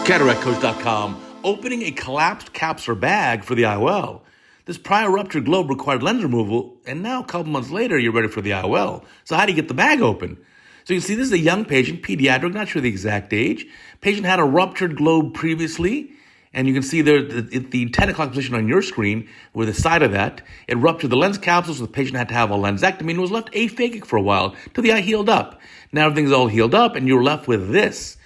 CataractCoach.com, opening a collapsed capsular bag for the IOL. This prior ruptured globe required lens removal, and now a couple months later, you're ready for the IOL. So how do you get the bag open? So you can see this is a young patient, pediatric, not sure the exact age. Patient had a ruptured globe previously, and you can see there the 10 o'clock position on your screen, where the side of that, it ruptured the lens capsule, so the patient had to have a lensectomy and was left aphakic for a while till the eye healed up. Now everything's all healed up, and you're left with this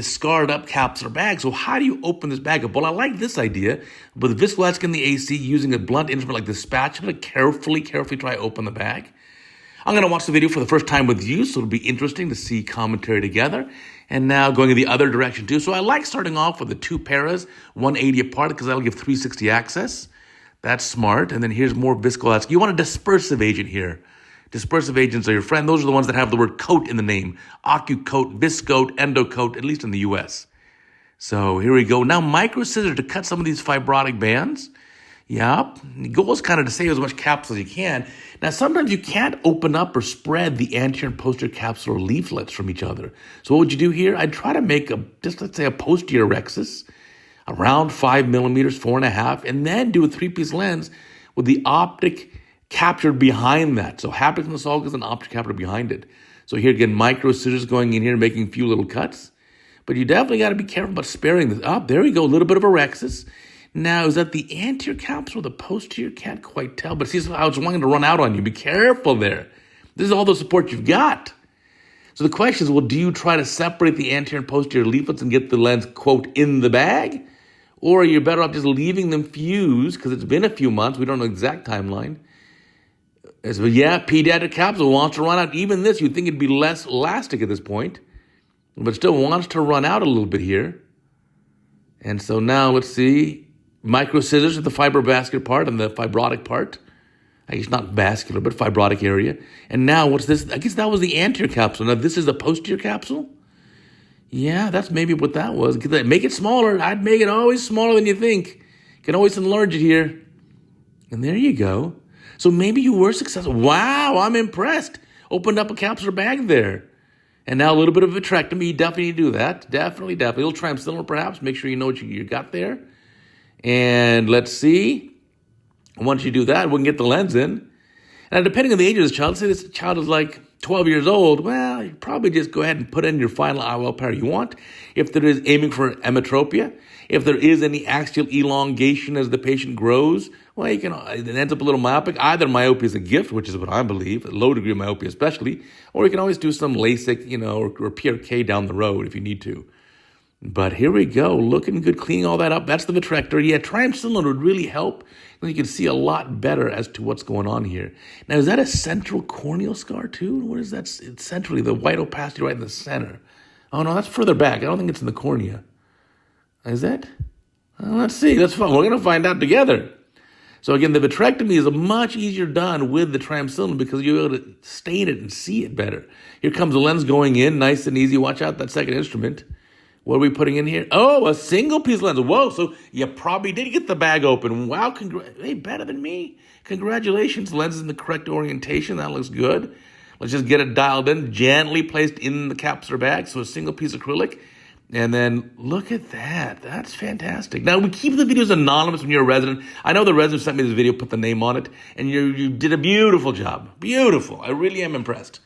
scarred up capsular bag. So how do you open this bag up? Well, I like this idea. With viscoelastic in the AC, using a blunt instrument like this spatula, carefully try to open the bag. I'm going to watch the video for the first time with you, so it'll be interesting to see commentary together. And now going in the other direction too. So I like starting off with the two paras, 180 apart, because that'll give 360 access. That's smart. And then here's more viscoelastic. You want a dispersive agent here. Dispersive agents are your friend. Those are the ones that have the word coat in the name. OcuCoat, Viscoat, Endocoat, at least in the US. So here we go. Now micro scissors to cut some of these fibrotic bands. Yep. The goal is kind of to save as much capsule as you can. Now sometimes you can't open up or spread the anterior and posterior capsular leaflets from each other. So what would you do here? I'd try to make let's say a posteriorhexis, around 5 millimeters, 4.5, and then do a 3-piece lens with the optic captured behind that. So haptic in the sulcus and optic captured behind it. So here again, micro scissors going in here and making a few little cuts. But you definitely got to be careful about sparing this. Oh, there we go, a little bit of a rhexis. Now, is that the anterior capsule or the posterior? Can't quite tell, but see how it's wanting to run out on you. Be careful there. This is all the support you've got. So the question is, well, do you try to separate the anterior and posterior leaflets and get the lens, quote, in the bag? Or are you better off just leaving them fused, because it's been a few months, we don't know the exact timeline. So yeah, pediatric capsule wants to run out. Even this, you'd think it'd be less elastic at this point, but still wants to run out a little bit here. And so now let's see, micro scissors at the fibrovascular part and the fibrotic part. I guess not vascular, but fibrotic area. And now what's this? I guess that was the anterior capsule. Now this is the posterior capsule. Yeah, that's maybe what that was. Make it smaller. I'd make it always smaller than you think. You can always enlarge it here. And there you go. So maybe you were successful. Wow, I'm impressed. Opened up a capsular bag there. And now a little bit of vitrectomy. You definitely need to do that. Definitely. A little triamcinolone perhaps. Make sure you know what you got there. And let's see. Once you do that, we can get the lens in. And depending on the age of this child, say this child is like 12 years old, well, you probably just go ahead and put in your final IOL pair you want. If there is aiming for emetropia, if there is any axial elongation as the patient grows, well, it ends up a little myopic. Either myopia is a gift, which is what I believe, a low degree of myopia especially, or you can always do some LASIK, or PRK down the road if you need to. But here we go, looking good, cleaning all that up. That's the vitrector. Yeah, triamcinolone would really help. Then you can see a lot better as to what's going on here. Now, is that a central corneal scar too? What is that? It's centrally, the white opacity right in the center. Oh no, that's further back. I don't think it's in the cornea. Is it? Well, let's see. That's fun. We're going to find out together. So again, the vitrectomy is much easier done with the triamcinolone because you're able to stain it and see it better. Here comes the lens going in, nice and easy. Watch out that second instrument. What are we putting in here? Oh, a single piece lens. Whoa, so you probably did get the bag open. Wow, hey, better than me. Congratulations. Lens is in the correct orientation. That looks good. Let's just get it dialed in, gently placed in the capsular bag. So a single piece acrylic. And then look at that. That's fantastic. Now, we keep the videos anonymous when you're a resident. I know the resident sent me this video, put the name on it, and you did a beautiful job. Beautiful. I really am impressed.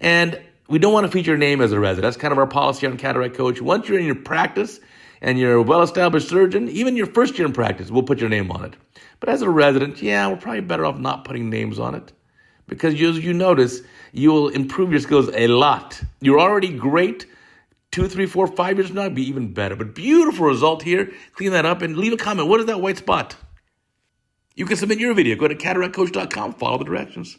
And we don't want to feature your name as a resident. That's kind of our policy on Cataract Coach. Once you're in your practice and you're a well-established surgeon, even your first year in practice, we'll put your name on it. But as a resident, yeah, we're probably better off not putting names on it because as you notice, you will improve your skills a lot. You're already great. 2, 3, 4, 5 years from now, it'd be even better. But beautiful result here. Clean that up and leave a comment. What is that white spot? You can submit your video. Go to CataractCoach.com. Follow the directions.